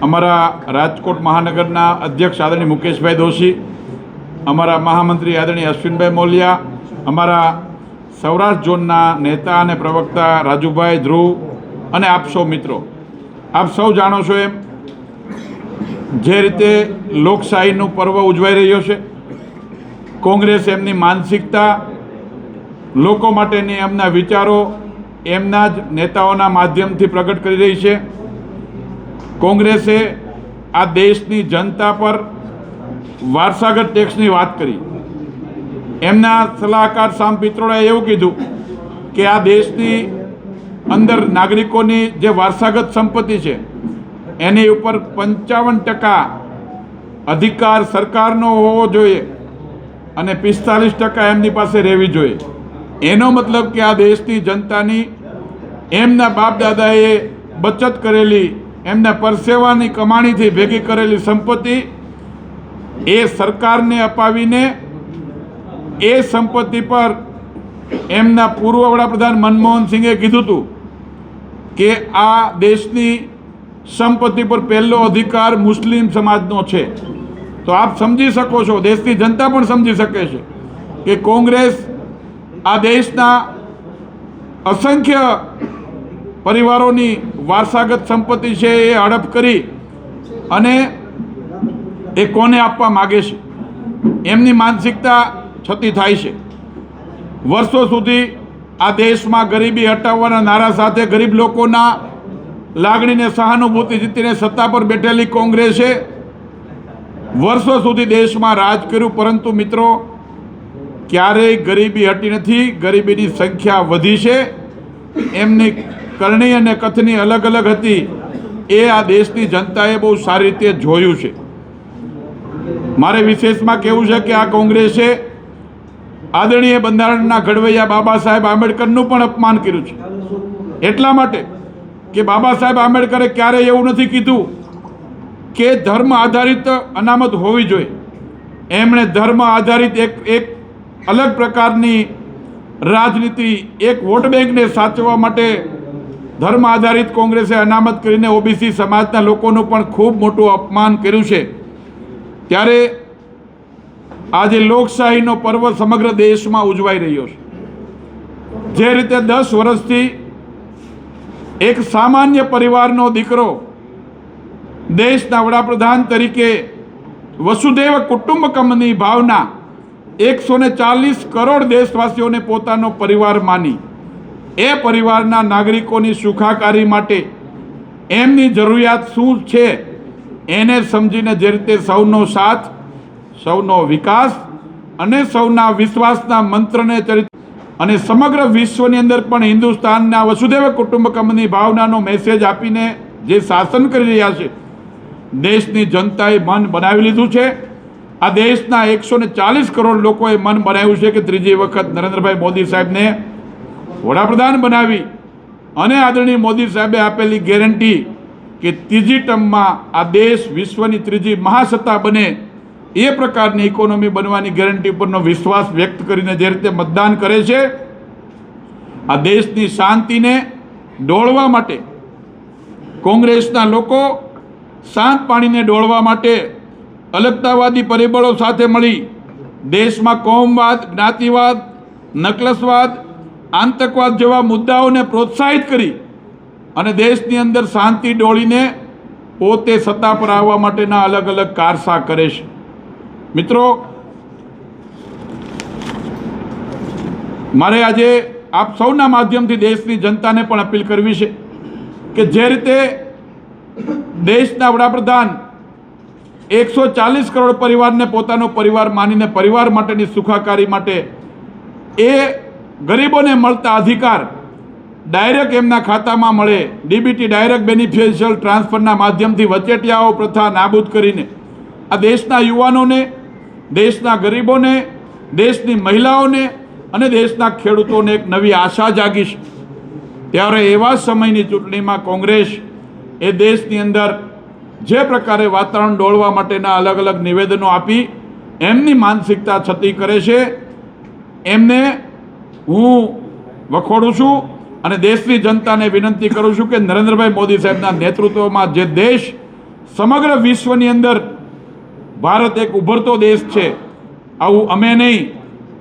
અમારા રાજકોટ મહાનગરના અધ્યક્ષ આદરણીય મુકેશભાઈ દોશી, અમારા મહામંત્રી આદરણીય અશ્વિનભાઈ મોલિયા, અમારા સૌરાષ્ટ્ર ઝોનના નેતા અને પ્રવક્તા રાજુભાઈ ધ્રુવ અને આપ સૌ મિત્રો, આપ સૌ જાણો છો એમ જે રીતે લોકશાહીનું પર્વ ઉજવાઈ રહ્યો છે, કોંગ્રેસ એમની માનસિકતા, લોકો માટેની એમના વિચારો એમના જ નેતાઓના માધ્યમથી પ્રગટ કરી રહી છે. કોંગ્રેસે આ દેશની જનતા પર વારસાગત ટેક્સની વાત કરી. એમના સલાહકાર સામ પિત્રોડાએ એવું કીધું કે આ દેશની અંદર નાગરિકોની જે વારસાગત સંપત્તિ છે એની ઉપર 55% અધિકાર સરકારનો હોવો જોઈએ અને 45% એમની પાસે રહેવી જોઈએ. એનો મતલબ કે આ દેશની જનતાની એમના બાપ દાદાએ બચત કરેલી, એમના પરસેવાની કમાણીથી ભેગી કરેલી સંપત્તિ એ સરકારને અપાવીને એ સંપત્તિ પર એમના પૂર્વ વડાપ્રધાન મનમોહન સિંહે કીધું હતું કે આ દેશની સંપત્તિ પર પહેલો અધિકાર મુસ્લિમ સમાજનો છે. તો આપ સમજી શકો છો, દેશની જનતા પણ સમજી શકે છે કે કોંગ્રેસ આ દેશના અસંખ્ય પરિવારોની વારસાગત સંપત્તિ છે એ હડપ કરી અને એ કોને આપવા માગે છે. એમની માનસિકતા છતી થાય છે. વર્ષો સુધી આ દેશમાં ગરીબી હટાવવાના નારા સાથે ગરીબ લોકોના લાગણીને સહાનુભૂતિ જીતીને સત્તા પર બેઠેલી કોંગ્રેસે વર્ષો સુધી દેશમાં રાજ કર્યું, પરંતુ મિત્રો ક્યારેય ગરીબી હટી નથી. ગરીબીની સંખ્યા વધી છે. એમની કરણી અને કથની અલગ અલગ હતી. એ આ દેશની જનતાએ બહુ સારી રીતે જોયું છે. મારે વિશેષમાં કહેવું છે કે આ કોંગ્રેસે આદરણીય બંધારણના ઘડવૈયા બાબા સાહેબ આંબેડકરનું પણ અપમાન કર્યું છે. એટલા માટે કે બાબા સાહેબ આંબેડકરે ક્યારેય એવું નથી કીધું કે ધર્મ આધારિત અનામત હોવી જોઈએ. એમણે ધર્મ આધારિત એક અલગ પ્રકારની રાજનીતિ, એક વોટ બેંકને સાચવવા માટે ધર્મ આધારિત કોંગ્રેસે અનામત કરીને ઓબીસી સમાજના લોકોનું પણ ખૂબ મોટું અપમાન કર્યું છે. ત્યારે આજે લોકશાહીનો પર્વ સમગ્ર દેશમાં ઉજવાઈ રહ્યો છે. જે રીતે 10 વર્ષથી એક સામાન્ય પરિવારનો દીકરો દેશના વડાપ્રધાન તરીકે વસુધૈવ કુટુંબકમની ભાવના 140 કરોડ દેશવાસીઓને પોતાનો પરિવાર માની એ પરિવારના નાગરિકોની સુખાકારી માટે એમની જરૂરિયાત શું છે એને સમજીને જે રીતે સૌનો સાથ, સૌનો વિકાસ અને સૌના વિશ્વાસના મંત્રને ચરિત્ર અને સમગ્ર વિશ્વની અંદર પણ હિન્દુસ્તાનના વસુધૈવ કુટુંબકમની ભાવનાનો મેસેજ આપીને જે શાસન કરી રહ્યા છે, દેશની જનતાએ મન બનાવી લીધું છે. આ દેશના 140 કરોડ લોકોએ મન બનાવ્યું છે કે ત્રીજી વખત નરેન્દ્રભાઈ મોદી સાહેબને વડાપ્રધાન બનાવી અને આદરણીય મોદી સાહેબે આપેલી ગેરંટી કે ત્રીજી ટર્મમાં આ દેશ વિશ્વની ત્રીજી મહાસત્તા બને એ પ્રકારની ઇકોનોમી બનવાની ગેરંટી ઉપરનો વિશ્વાસ વ્યક્ત કરીને જે રીતે મતદાન કરે છે, આ દેશની શાંતિને ડોળવા માટે કોંગ્રેસના લોકો શાંત પાણીને ડોળવા માટે અલગતાવાદી પરિબળો સાથે મળી દેશમાં કોમવાદ, જ્ઞાતિવાદ, નકલસવાદ, આતંકવાદ જેવા મુદ્દાઓને પ્રોત્સાહિત કરી અને દેશની અંદર શાંતિ ડોળીને પોતે સત્તા પર આવવા માટેના અલગ અલગ કારસા કરે છે. મિત્રો, મારે આજે આપ સૌના માધ્યમથી દેશની જનતાને પણ અપીલ કરવી છે કે જે રીતે દેશના વડાપ્રધાન 140 કરોડ પરિવારને પોતાનો પરિવાર માનીને પરિવાર માટેની સુખાકારી માટે એ ગરીબોને મળતા અધિકાર ડાયરેક્ટ એમના ખાતામાં મળે, ડીબીટી ડાયરેક્ટ બેનિફિશિયલ ટ્રાન્સફરના માધ્યમથી વચેટિયાઓ પ્રથા નાબૂદ કરીને આ દેશના યુવાનોને, દેશના ગરીબોને, દેશની મહિલાઓને અને દેશના ખેડૂતોને એક નવી આશા જાગી છે. ત્યારે એવા સમયની ચૂંટણીમાં કોંગ્રેસ એ દેશની અંદર જે પ્રકારે વાતાવરણ ડોળવા માટેના અલગ અલગ નિવેદનો આપી એમની માનસિકતા છતી કરે છે, એમને હું વખોડું છું અને દેશની જનતાને વિનંતી કરું છું કે નરેન્દ્રભાઈ મોદી સાહેબના નેતૃત્વમાં જે દેશ સમગ્ર વિશ્વની અંદર ભારત એક ઉભરતો દેશ છે, આવું અમે નહીં,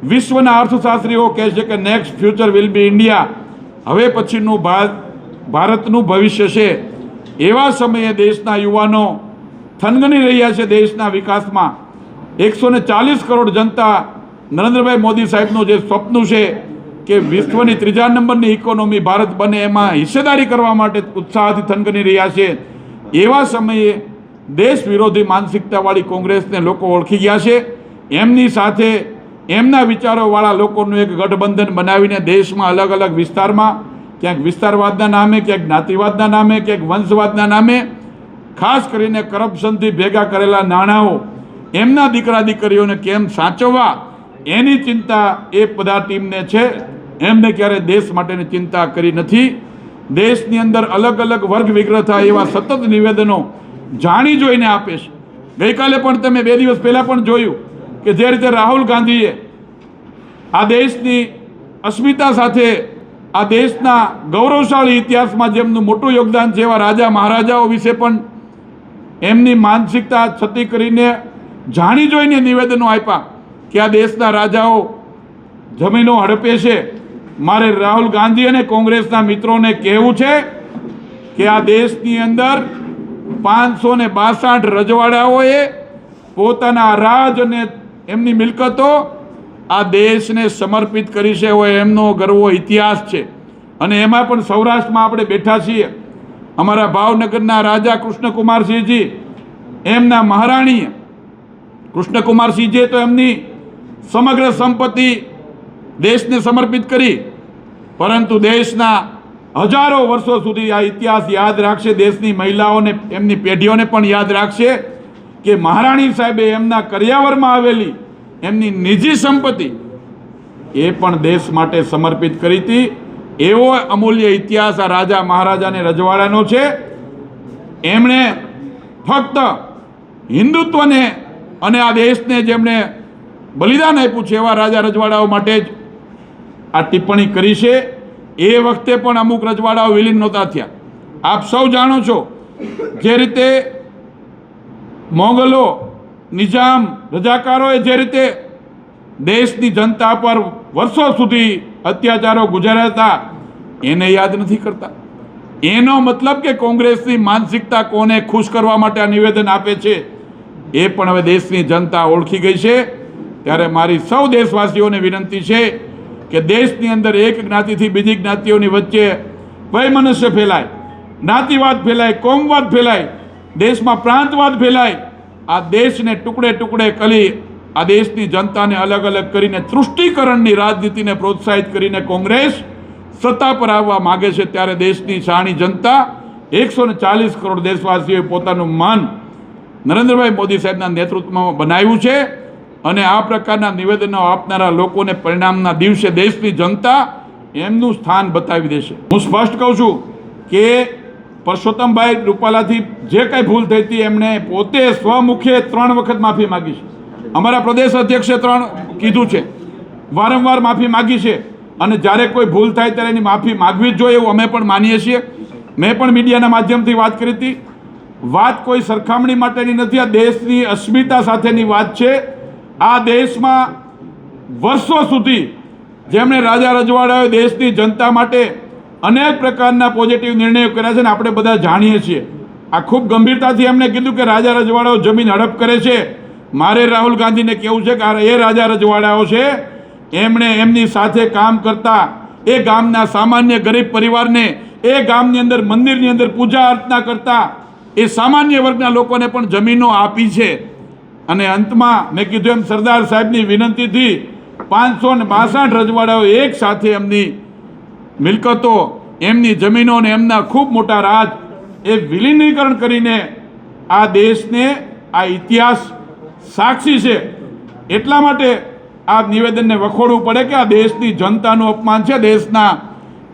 વિશ્વના અર્થશાસ્ત્રીઓ કહે છે કે next future will be India, હવે પછીનું ભારતનું ભવિષ્ય છે. એવા સમયે દેશના યુવાનો થનગની રહ્યા છે દેશના વિકાસમાં. 140 કરોડ જનતા નરેન્દ્રભાઈ મોદી સાહેબનું જે સ્વપ્ન છે કે વિશ્વની 3જા નંબરની ઇકોનોમી ભારત બને, એમાં હિસ્સેદારી કરવા માટે ઉત્સાહથી થનગની રહ્યા છે. એવા સમયે દેશ વિરોધી માનસિકતાવાળી કોંગ્રેસને લોકો ઓળખી ગયા છે. એમની સાથે એમના વિચારોવાળા લોકોનું એક ગઠબંધન બનાવીને દેશમાં અલગ અલગ વિસ્તારમાં, ક્યાંક વિસ્તારવાદના નામે, ક્યાંક જ્ઞાતિવાદના નામે, ક્યાંક વંશવાદના નામે, ખાસ કરીને કરપ્શનથી ભેગા કરેલા નાણાંઓ એમના દીકરા દીકરીઓને કેમ સાચવવા, એની ચિંતા એ બધા ટીમને છે. એમને ક્યારે દેશ માટેની ચિંતા કરી નથી. દેશની અંદર અલગ અલગ વર્ગ વિગ્રહ થાય એવા સતત નિવેદનો જાણી જોઈને આપે છે. ગઈકાલે પણ તમે 2 દિવસ પહેલાં પણ જોયું કે જે રીતે રાહુલ ગાંધીએ આ દેશની અસ્મિતા સાથે, આ દેશના ગૌરવશાળી ઇતિહાસમાં જેમનું મોટું યોગદાન છે એવા રાજા મહારાજાઓ વિશે પણ એમની માનસિકતા છતી કરીને જાણી જોઈને નિવેદનો આપ્યા કે આ દેશના રાજાઓ જમીનો હડપે છે. મારે રાહુલ ગાંધી અને કોંગ્રેસના મિત્રોને કહેવું છે કે આ દેશની અંદર 562 રજવાડાઓએ પોતાના રાજ અને એમની મિલકતો આ દેશને સમર્પિત કરી છે, એવો એમનો ગર્વો ઇતિહાસ છે. અને એમાં પણ સૌરાષ્ટ્રમાં આપણે બેઠા છીએ. અમારા ભાવનગરના રાજા કૃષ્ણકુમારસિંહજી, એમના મહારાણી કૃષ્ણકુમારસિંહજીએ તો એમની સમગ્ર સંપત્તિ દેશને સમર્પિત કરી, પરંતુ દેશના હજારો વર્ષો સુધી આ ઇતિહાસ યાદ રાખશે. દેશની મહિલાઓને, એમની પેઢીઓને પણ યાદ રાખશે કે મહારાણી સાહેબે એમના કરિયાવરમાં આવેલી એમની નિજી સંપત્તિ એ પણ દેશ માટે સમર્પિત કરી હતી. એવો અમૂલ્ય ઇતિહાસ આ રાજા મહારાજાને રજવાડાનો છે. એમણે ફક્ત હિન્દુત્વને અને આ દેશને જેમણે બલિદાન આપ્યું છે એવા રાજા રજવાડાઓ માટે જ આ ટિપ્પણી કરી છે. એ વખતે પણ અમુક રજવાડાઓ વિલીન નહોતા થયા. આપ સૌ જાણો છો જે રીતે મોગલો, નિઝામ, રજાકારોએ જે રીતે દેશની જનતા પર વર્ષો સુધી અત્યાચારો ગુજાર્યા હતા, એને યાદ નથી કરતા. એનો મતલબ કે કોંગ્રેસની માનસિકતા કોને ખુશ કરવા માટે આ નિવેદન આપે છે એ પણ હવે દેશની જનતા ઓળખી ગઈ છે. ત્યારે મારી સૌ દેશવાસીઓને વિનંતી છે કે દેશની અંદર એક જ્ઞાતિથી બીજી જ્ઞાતિઓની વચ્ચે વૈમનસ્ય ફેલાય, જ્ઞાતિવાદ ફેલાય, કોમવાદ ફેલાય, દેશમાં પ્રાંતવાદ ફેલાય, આ દેશને ટુકડે ટુકડે કરી આ દેશની જનતાને અલગ અલગ કરીને તૃષ્ટિકરણની રાજનીતિને પ્રોત્સાહિત કરીને કોંગ્રેસ સત્તા પર આવવા માગે છે. ત્યારે દેશની શાણી જનતા 140 કરોડ દેશવાસીઓએ પોતાનું મન નરેન્દ્રભાઈ મોદી સાહેબના નેતૃત્વમાં બનાવ્યું છે. અને આ પ્રકારના નિવેદનો આપનારા લોકોને પરિણામના દિવસે દેશની જનતા એમનું સ્થાન બતાવી દેશે. હું સ્પષ્ટ કહું છું કે પરસોત્તમભાઈ રૂપાલાથી જે કંઈ ભૂલ થઈ હતી એમણે પોતે સ્વમુખે 3 વખત માફી માગી છે. અમારા પ્રદેશ અધ્યક્ષે 3 કીધું છે, વારંવાર માફી માગી છે. અને જ્યારે કોઈ ભૂલ થાય ત્યારે એની માફી માગવી જ જોઈએ એવું અમે પણ માનીએ છીએ. મેં પણ મીડિયાના માધ્યમથી વાત કરી હતી. વાત કોઈ સરખામણી માટેની નથી, આ દેશની અસ્મિતા સાથેની વાત છે. આ દેશમાં વર્ષો સુધી જેમણે રાજા રજવાડાઓએ દેશની જનતા માટે અનેક પ્રકારના પોઝિટિવ નિર્ણયો કર્યા છે ને આપણે બધા જાણીએ છીએ. આ ખૂબ ગંભીરતાથી એમણે કીધું કે રાજા રજવાડાઓ જમીન હડપ કરે છે. મારે રાહુલ ગાંધીને કહેવું છે કે એ રાજા રજવાડાઓ છે, એમણે એમની સાથે કામ કરતા એ ગામના સામાન્ય ગરીબ પરિવારને, એ ગામની અંદર મંદિરની અંદર પૂજા અર્ચના કરતા એ સામાન્ય વર્ગના લોકોને પણ જમીનો આપી છે. અને અંતમાં મેં કીધું એમ સરદાર સાહેબની વિનંતીથી 562 રજવાડાઓ એક સાથે એમની મિલકતો, એમની જમીનો અને એમના ખૂબ મોટા રાજ એ વિલીનીકરણ કરીને આ દેશને, આ ઇતિહાસ સાક્ષી છે. એટલા માટે આ નિવેદનને વખોડવું પડે કે આ દેશની જનતાનું અપમાન છે, દેશના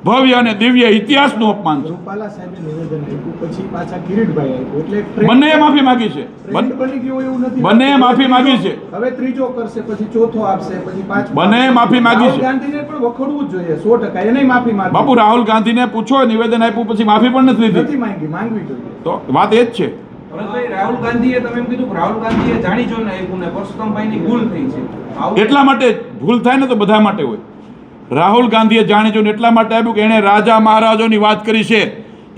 ભવ્ય અને દિવ્ય ઇતિહાસનું અપમાન છે. રૂપાલા સાહેબે નિવેદન આપ્યું પછી પાછા કિરીટભાઈ આપ્યું, એટલે બંનેએ માફી માગી છે. બની ગયું એવું નથી. બંનેએ માફી માગી છે. હવે ત્રીજો કરશે, પછી ચોથો આપશે, પછી પાંચમો. બંનેએ માફી માગી છે. રાહુલ ગાંધીને પણ વખોડવું જ જોઈએ 100%. એને માફી માંગી. બાપુ રાહુલ ગાંધીને પૂછો, નિવેદન આપ્યું પછી માફી પણ નથી લીધી. માંગવી જોઈએ. તો વાત એ જ છે. રાહુલ ગાંધીએ તમે એમ કીધું કે રાહુલ ગાંધીએ જાણી જોઈને આપ્યું ને પરસોત્તમભાઈની ભૂલ થઈ છે. એટલા માટે ભૂલ થાય ને તો બધા માટે હોય. રાહુલ ગાંધીએ જાણી જોઈને એટલા માટે આપ્યું કે એણે રાજા મહારાજોની વાત કરી છે,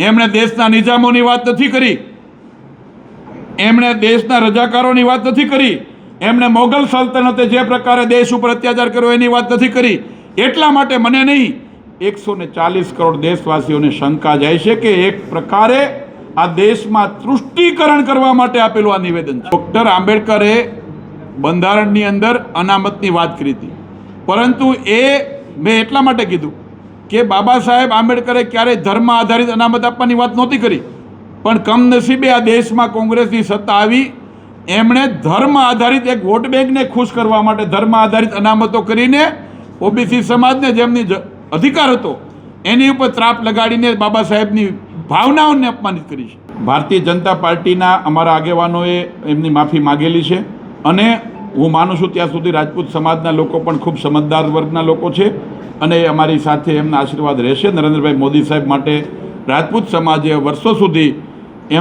એમણે દેશના નિજામોની વાત નથી કરી, એમણે દેશના રજાકારોની વાત નથી કરી, એમણે મોગલ સલ્તનતે જે પ્રકારે દેશ ઉપર અત્યાચાર કર્યો એની વાત નથી કરી. એટલા માટે મને નહીં 140 કરોડ દેશવાસીઓને શંકા જાય છે કે એક પ્રકારે આ દેશમાં તૃષ્ટિકરણ કરવા માટે આપેલું આ નિવેદન છે. ડૉક્ટર આંબેડકરે બંધારણની અંદર અનામતની વાત કરી હતી, પરંતુ એ મેં એટલા માટે કીધું કે બાબા સાહેબ આંબેડકરે ક્યારેય ધર્મ આધારિત અનામત આપવાની વાત નહોતી કરી, પણ કમનસીબે આ દેશમાં કોંગ્રેસની સત્તા આવી, એમણે ધર્મ આધારિત એક વોટ બેંકને ખુશ કરવા માટે ધર્મ આધારિત અનામતો કરીને ઓબીસી સમાજને જેમની અધિકાર હતો એની ઉપર ત્રાપ લગાડીને બાબા સાહેબની ભાવનાઓને અપમાનિત કરી છે. ભારતીય જનતા પાર્ટીના અમારા આગેવાનોએ એમની માફી માગેલી છે અને હું માનું છું ત્યાં સુધી રાજપૂત સમાજના લોકો પણ ખૂબ સમજદાર વર્ગના લોકો છે અને અમારી સાથે એમના આશીર્વાદ રહેશે. નરેન્દ્રભાઈ મોદી સાહેબ માટે રાજપૂત સમાજે વર્ષો સુધી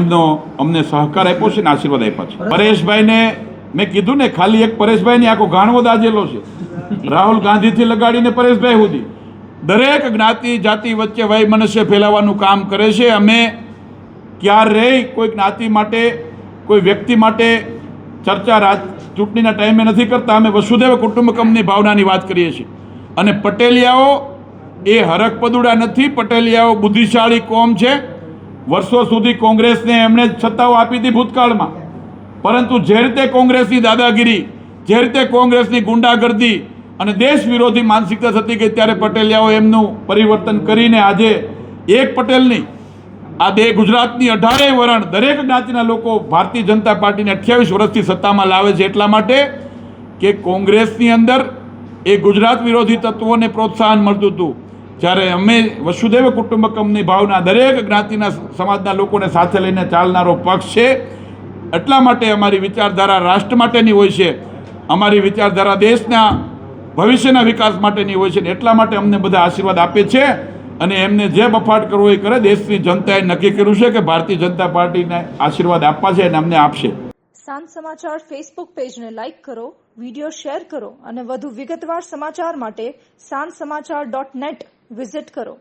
એમનો અમને સહકાર આપ્યો છે અને આશીર્વાદ આપ્યા છે. પરેશભાઈને મેં કીધું ને, ખાલી એક પરેશભાઈની આખો ગાણવો દાજેલો છે. રાહુલ ગાંધીથી લગાડીને પરેશભાઈ સુધી દરેક જ્ઞાતિ જાતિ વચ્ચે વૈમનસ્ય ફેલાવવાનું કામ કરે છે. અમે ક્યારેય કોઈ જ્ઞાતિ માટે કોઈ વ્યક્તિ માટે ચર્ચા ચૂંટણીના ટાઈમે નથી કરતા. અમે વસુધૈવ કુટુંબકમની ભાવનાની વાત કરીએ છીએ. અને પટેલિયાઓ એ હરકપદુડા નથી, પટેલિયાઓ બુદ્ધિશાળી કોમ છે. વર્ષો સુધી કોંગ્રેસને એમણે જ સત્તાઓ આપી હતી ભૂતકાળમાં, પરંતુ જે રીતે કોંગ્રેસની દાદાગીરી, જે રીતે કોંગ્રેસની ગુંડાગર્દી અને દેશ વિરોધી માનસિકતા થતી ગઈ, ત્યારે પટેલિયાઓ એમનું પરિવર્તન કરીને આજે એક પટેલ નહીં, આ ગુજરાતની 18 વરણ દરેક જ્ઞાતિના લોકો ભારતીય જનતા પાર્ટીને 28 વર્ષથી સત્તામાં લાવે છે. એટલા માટે કે કોંગ્રેસની અંદર એ ગુજરાત વિરોધી તત્વોને પ્રોત્સાહન મળતું હતું, જ્યારે અમે વસુધૈવ કુટુંબકમની ભાવના દરેક જ્ઞાતિના સમાજના લોકોને સાથે લઈને ચાલનારો પક્ષ છે. એટલા માટે અમારી વિચારધારા રાષ્ટ્ર માટેની હોય છે, અમારી વિચારધારા દેશના ભવિષ્યના વિકાસ માટેની હોય છે. એટલા માટે અમને બધા આશીર્વાદ આપે છે અને એમને જે બફાટ કરવો એ કરે. દેશની જનતાએ નક્કી કર્યું છે કે ભારતીય જનતા પાર્ટીને આશીર્વાદ આપવા છે અને અમને આપશે. સાંજ સમાચાર ફેસબુક પેજને લાઇક કરો, વિડીયો શેર કરો અને વધુ વિગતવાર સમાચાર માટે sanssamachar.net વિઝિટ કરો.